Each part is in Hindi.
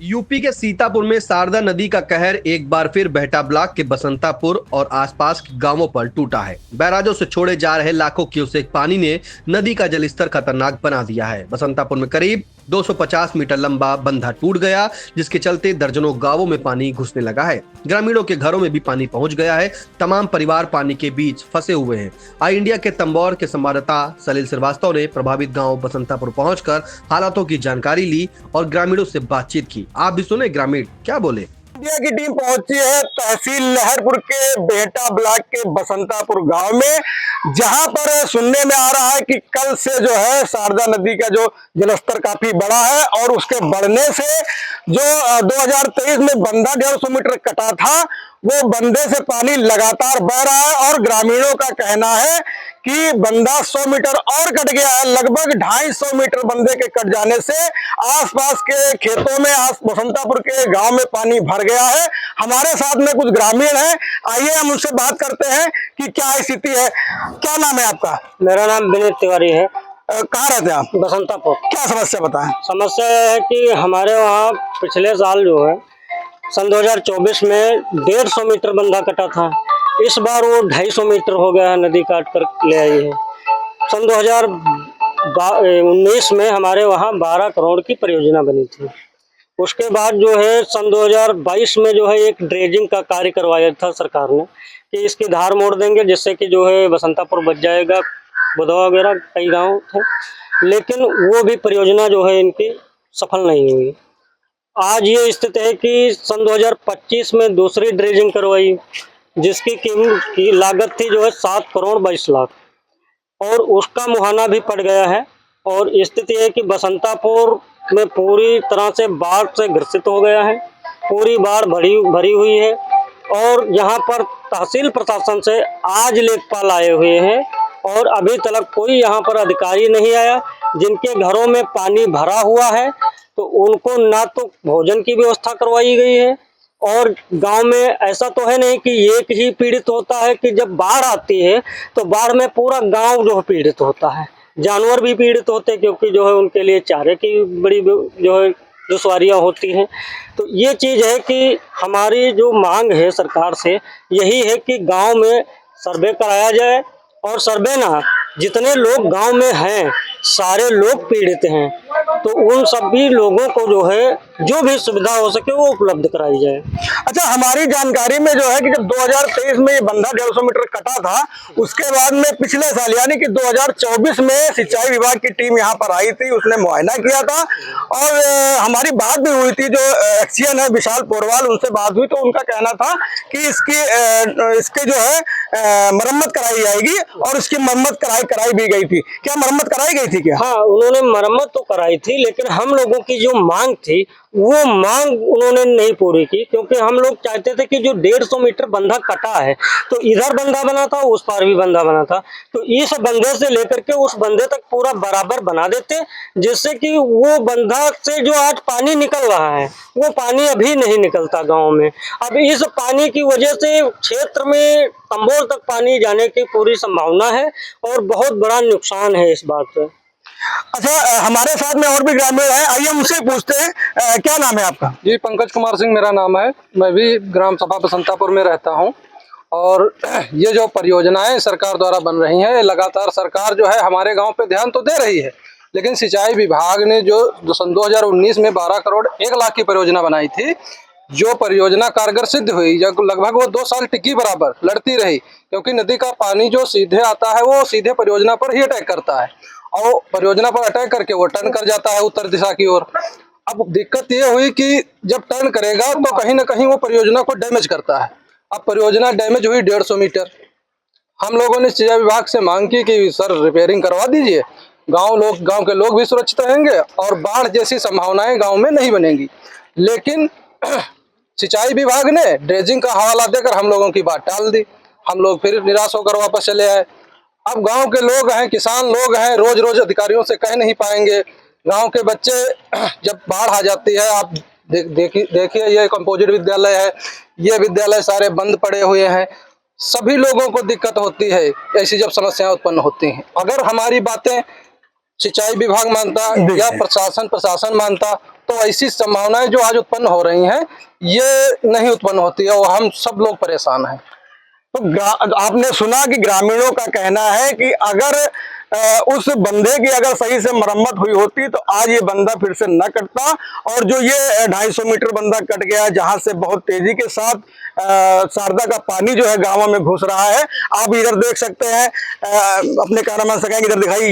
यूपी के सीतापुर में शारदा नदी का कहर एक बार फिर बेहटा ब्लॉक के बसंतापुर और आसपास के गांवों पर टूटा है। बैराजों से छोड़े जा रहे लाखों क्यूसेक पानी ने नदी का जलस्तर खतरनाक बना दिया है। बसंतापुर में करीब 250 मीटर लंबा बंधा टूट गया, जिसके चलते दर्जनों गांवों में पानी घुसने लगा है। ग्रामीणों के घरों में भी पानी पहुंच गया है। तमाम परिवार पानी के बीच फंसे हुए हैं। आई इंडिया के तंबौर के संवाददाता सलील श्रीवास्तव ने प्रभावित गांव बसंतापुर पहुंचकर हालातों की जानकारी ली और ग्रामीणों से बातचीत की। आप भी सुने ग्रामीण क्या बोले। इंडिया की टीम पहुंची है तहसील लहरपुर के बेहटा ब्लॉक के बसंतापुर गांव में, जहां पर सुनने में आ रहा है कि कल से जो है शारदा नदी का जो जलस्तर काफी बढ़ा है और उसके बढ़ने से जो 2023 में बंधा 150 मीटर कटा था, वो बंधे से पानी लगातार बह रहा है और ग्रामीणों का कहना है कि बंधा 100 मीटर और कट गया है। लगभग 250 मीटर बंधे के कट जाने से आसपास के खेतों में बसंतापुर के गांव में पानी भर गया है। हमारे साथ में कुछ ग्रामीण हैं, आइए हम उनसे बात करते हैं कि क्या स्थिति है। क्या नाम है आपका? मेरा नाम विनीत तिवारी है। कहाँ रहते हैं आप? बसंतापुर। क्या समस्या बताएं? समस्या यह है कि हमारे वहाँ पिछले साल जो है सन 2024 में 150 मीटर बंधा कटा था। इस बार वो 250 मीटर हो गया है, नदी काट कर ले आई है। सन 2019 में हमारे वहाँ 12 करोड़ की परियोजना बनी थी। उसके बाद जो है सन 2022 में जो है एक ड्रेजिंग का कार्य करवाया था सरकार ने कि इसकी धार मोड़ देंगे, जिससे कि जो है बसंतापुर बच जाएगा। बुधवा वगैरह कई गांव थे, लेकिन वो भी परियोजना जो है इनकी सफल नहीं हुई। आज ये स्थिति है कि सन 2025 में दूसरी ड्रेजिंग करवाई, जिसकी कीमत की लागत थी जो है 7 करोड़ 22 लाख, और उसका मुहाना भी पड़ गया है। और स्थिति है कि बसंतापुर में पूरी तरह से बाढ़ से ग्रसित हो गया है। पूरी बाढ़ भरी हुई है और यहाँ पर तहसील प्रशासन से आज लेखपाल आए हुए हैं और अभी तक कोई यहाँ पर अधिकारी नहीं आया। जिनके घरों में पानी भरा हुआ है तो उनको ना तो भोजन की व्यवस्था करवाई गई है, और गांव में ऐसा तो है नहीं कि एक ही पीड़ित होता है कि जब बाढ़ आती है तो बाढ़ में पूरा गांव जो है पीड़ित होता है। जानवर भी पीड़ित होते हैं, क्योंकि जो है उनके लिए चारे की बड़ी जो है दुश्वारियाँ होती हैं। तो ये चीज़ है कि हमारी जो मांग है सरकार से यही है कि गांव में सर्वे कराया जाए, और सर्वे ना, जितने लोग गांव में हैं सारे लोग पीड़ित हैं, तो उन सभी लोगों को जो है जो भी सुविधा हो सके वो उपलब्ध कराई जाए। अच्छा, हमारी जानकारी में जो है कि जब 2023 में ये बंधा 150 मीटर कटा था, उसके बाद में पिछले साल यानी कि 2024 में सिंचाई विभाग की टीम यहाँ पर आई थी, उसने मुआयना किया था और हमारी बात भी हुई थी। जो एक्सीएन है विशाल पोरवाल, उनसे बात हुई तो उनका कहना था कि इसके जो है मरम्मत कराई जाएगी और इसकी मरम्मत कराई भी गई थी। क्या मरम्मत कराई गई थी क्या? हाँ, उन्होंने मरम्मत तो कराई थी, लेकिन हम लोगों की जो मांग थी वो मांग उन्होंने नहीं पूरी की, क्योंकि हम लोग चाहते थे कि जो 150 मीटर बंधा कटा है तो इधर बंधा बना था, उस पार भी बंधा बना था, तो इस बंधे से लेकर के उस बंधे तक पूरा बराबर बना देते, जिससे कि वो बंधा से जो आज पानी निकल रहा है वो पानी अभी नहीं निकलता गाँव में। अब इस पानी की वजह से क्षेत्र में तंबोर तक पानी जाने की पूरी संभावना है और बहुत बड़ा नुकसान है इस बात पे। अच्छा, हमारे साथ में और भी ग्रामीण हैं, आइए उनसे पूछते हैं। क्या नाम है आपका? जी, पंकज कुमार सिंह मेरा नाम है। मैं भी ग्राम सभा बसंतापुर में रहता हूं। और ये जो परियोजनाएं सरकार द्वारा बन रही हैं, लगातार सरकार जो है हमारे गांव पे ध्यान तो दे रही है, लेकिन सिंचाई विभाग ने जो सन 2019 में 12 करोड़ 1 लाख की परियोजना बनाई थी, जो परियोजना कारगर सिद्ध हुई, जब लगभग वो 2 साल टिकी बराबर लड़ती रही, क्योंकि नदी का पानी जो सीधे आता है वो सीधे परियोजना पर ही अटैक करता है और परियोजना पर अटैक करके वो टर्न कर जाता है उत्तर दिशा की ओर। अब दिक्कत ये हुई कि जब टर्न करेगा तो कहीं ना कहीं वो परियोजना को डैमेज करता है। अब परियोजना डैमेज हुई 150 मीटर। हम लोगों ने सिंचाई विभाग से मांग की कि सर रिपेयरिंग करवा दीजिए, गांव के लोग भी सुरक्षित रहेंगे और बाढ़ जैसी संभावनाएं गाँव में नहीं बनेंगी। लेकिन सिंचाई विभाग ने ड्रेजिंग का हवाला देकर हम लोगों की बात टाल दी। हम लोग फिर निराश होकर वापस चले आए। अब गांव के लोग हैं, किसान लोग हैं, रोज रोज अधिकारियों से कह नहीं पाएंगे। गांव के बच्चे जब बाढ़ आ जाती है, आप देखिए ये कंपोजिट विद्यालय है, ये विद्यालय सारे बंद पड़े हुए हैं। सभी लोगों को दिक्कत होती है ऐसी जब समस्याएं उत्पन्न होती हैं। अगर हमारी बातें सिंचाई विभाग मानता या प्रशासन मानता, तो ऐसी संभावनाएं जो आज उत्पन्न हो रही हैं ये नहीं उत्पन्न होती है और हम सब लोग परेशान हैं। तो आपने सुना कि ग्रामीणों का कहना है कि अगर उस बंधे की अगर सही से मरम्मत हुई होती तो आज ये बंधा फिर से न कटता, और जो ये 250 मीटर बंधा कट गया जहां से बहुत तेजी के साथ शारदा का पानी जो है गांवों में घुस रहा है। आप इधर देख सकते हैं, अपने कैमरामैन से कहेंगे इधर दिखाइए,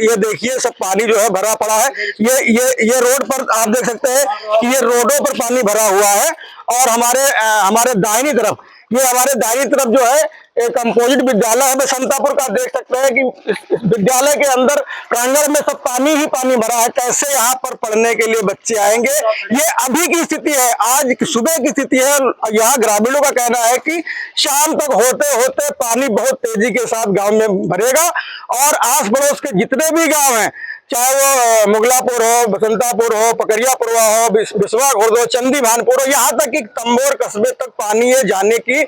ये देखिए सब पानी जो है भरा पड़ा है। ये रोड पर आप देख सकते हैं कि ये रोडों पर पानी भरा हुआ है। और हमारे दाहिनी तरफ जो है एक कंपोजिट विद्यालय है बसंतापुर का। देख सकते हैं कि इस विद्यालय के अंदर प्रांगण में सब पानी ही पानी भरा है। कैसे यहाँ पर पढ़ने के लिए बच्चे आएंगे? ये अभी की स्थिति है, आज सुबह की स्थिति है। यहाँ ग्रामीणों का कहना है कि शाम तक होते होते पानी बहुत तेजी के साथ गांव में भरेगा और आस पड़ोस के जितने भी गांव हैं, चाहे वो मुगलापुर हो, बसंतापुर हो, पकरिया पुरवा हो, बिस्वा खुर्द हो, चंदी भानपुर हो, यहाँ तक कि तंबोर कस्बे तक पानी ये जाने की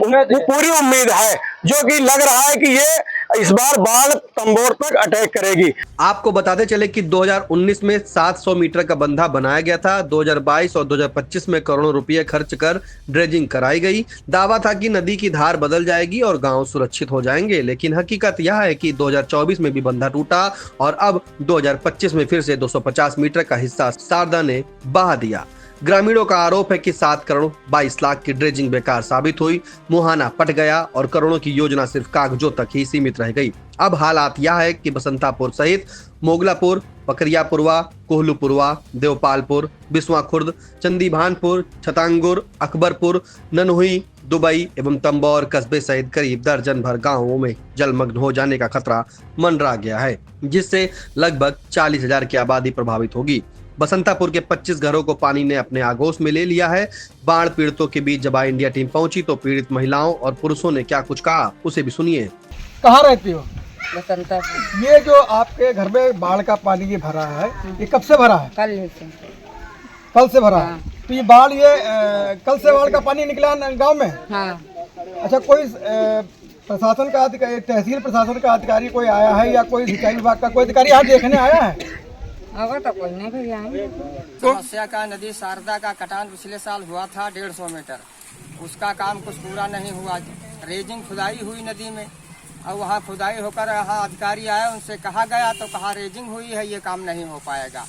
पूरी उम्मीद है, जो कि लग रहा है कि ये इस बार बाढ़ तंबोर तक अटैक करेगी। आपको बताते चले कि 2019 में 700 मीटर का बंधा बनाया गया था। 2022 और 2025 में करोड़ों रुपए खर्च कर ड्रेजिंग कराई गई। दावा था कि नदी की धार बदल जाएगी और गांव सुरक्षित हो जाएंगे, लेकिन हकीकत यह है कि 2024 में भी बंधा टूटा और अब 2025 में फिर से 250 मीटर का हिस्सा शारदा ने बहा दिया। ग्रामीणों का आरोप है कि 7 करोड़ 22 लाख की ड्रेजिंग बेकार साबित हुई, मुहाना पट गया और करोड़ों की योजना सिर्फ कागजों तक ही सीमित रह गई। अब हालात यह है कि बसंतापुर सहित मोगलापुर, पकरियापुरवा, कोहलूपुरवा, देवपालपुर, बिस्वा खुर्द, चंदीभानपुर, छतांगुर, अकबरपुर, ननहुई, दुबई एवं तंबौर कस्बे सहित करीब दर्जन भर गांवों में जलमग्न हो जाने का खतरा मंडरा गया है, जिससे लगभग 40,000 की आबादी प्रभावित होगी। बसंतापुर के 25 घरों को पानी ने अपने आगोश में ले लिया है। बाढ़ पीड़ितों के बीच जब इंडिया टीम पहुंची तो पीड़ित महिलाओं और पुरुषों ने क्या कुछ कहा, उसे भी सुनिए। कहाँ रहती हो? बसंतापुर। ये जो आपके घर में बाढ़ का पानी ये भरा है, ये कब से भरा है? कल से भरा है। तो ये बाढ़ कल से बाढ़ का पानी निकला गांव में? हाँ। अच्छा, कोई प्रशासन का अधिकारी, तहसील प्रशासन का अधिकारी कोई आया है या कोई सिंचाई विभाग का कोई अधिकारी यहाँ देखने आया है? अगर तो कोई नहीं भी आएंगे। समस्या का नदी शारदा का कटान पिछले साल हुआ था 150 मीटर, उसका काम कुछ पूरा नहीं हुआ। रेजिंग खुदाई हुई नदी में और वहाँ खुदाई होकर यहाँ अधिकारी आए, उनसे कहा गया तो कहा रेजिंग हुई है, ये काम नहीं हो पाएगा।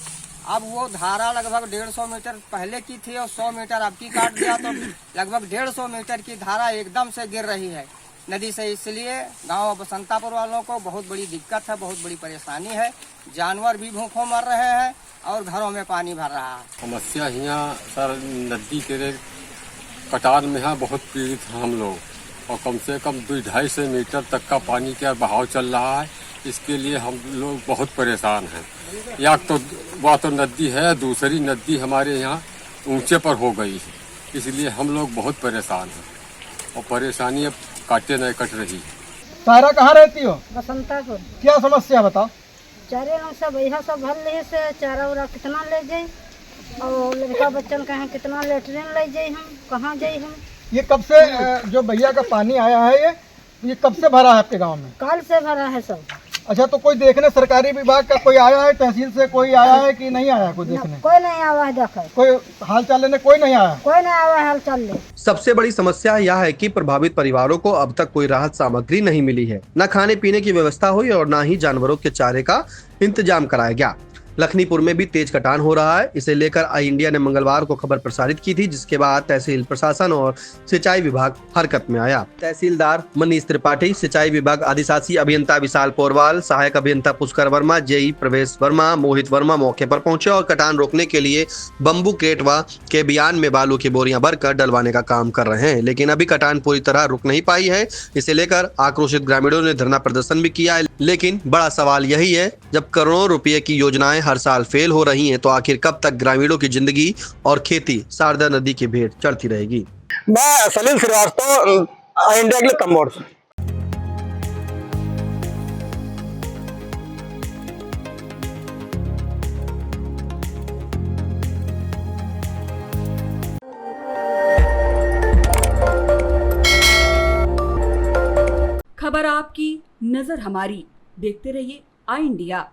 अब वो धारा लगभग 150 मीटर पहले की थी और 100 मीटर अब की काट दिया, तो लगभग 150 मीटर की धारा एकदम से गिर रही है नदी से। इसलिए गांव बसंतापुर वालों को बहुत बड़ी दिक्कत है, बहुत बड़ी परेशानी है। जानवर भी भूखों मर रहे हैं और घरों में पानी भर रहा है। समस्या यहाँ सर नदी के कटान में है, बहुत पीड़ित हैं हम लोग और कम से कम 250 मीटर तक का पानी का बहाव चल रहा है। इसके लिए हम लोग बहुत परेशान हैं। या तो वह तो नदी है, दूसरी नदी हमारे यहाँ ऊंचे पर हो गई है, इसलिए हम लोग बहुत परेशान हैं और परेशानी अब काटे नहीं कट रही। सारा कहाँ रहती हो? बसंतापुर। क्या समस्या बताओ? चारे लोग सब यहाँ सब भर ले से चारा उरा कितना ले जाए और लड़का बच्चन कहें कितना लेटरिन ले जाए, हम कहाँ जाए हम? ये कब से जो भैया का पानी आया है ये कब से भरा है आपके गांव में? कल से भरा है सब। अच्छा, तो कोई देखने सरकारी विभाग का कोई आया है, तहसील से कोई आया है कि नहीं आया? कोई देखने कोई नहीं आवा है, देखे कोई हाल चाल लेने कोई नहीं आया? कोई नहीं आवा है हाल चाल ले। सबसे बड़ी समस्या यह है कि प्रभावित परिवारों को अब तक कोई राहत सामग्री नहीं मिली है। न खाने पीने की व्यवस्था हुई और न ही जानवरों के चारे का इंतजाम कराया गया। लखनीपुर में भी तेज कटान हो रहा है। इसे लेकर आई इंडिया ने मंगलवार को खबर प्रसारित की थी, जिसके बाद तहसील प्रशासन और सिंचाई विभाग हरकत में आया। तहसीलदार मनीष त्रिपाठी, सिंचाई विभाग अधिशासी अभियंता विशाल पोरवाल, सहायक अभियंता पुष्कर वर्मा, जेई प्रवेश वर्मा, मोहित वर्मा मौके पर पहुंचे और कटान रोकने के लिए बम्बू क्रेट व केबियान में बालू की बोरियां भरकर डलवाने का काम कर रहे हैं, लेकिन अभी कटान पूरी तरह रुक नहीं पाई है। इसे लेकर आक्रोशित ग्रामीणों ने धरना प्रदर्शन भी किया है। लेकिन बड़ा सवाल यही है, जब करोड़ों रुपए की योजनाएं हर साल फेल हो रही हैं, तो आखिर कब तक ग्रामीणों की जिंदगी और खेती शारदा नदी की भेंट चढ़ती रहेगी? मैं सलील श्रीवास्तव, इंडिया के लिए तंबोर से। खबर आपकी, नजर हमारी। देखते रहिए आई इंडिया।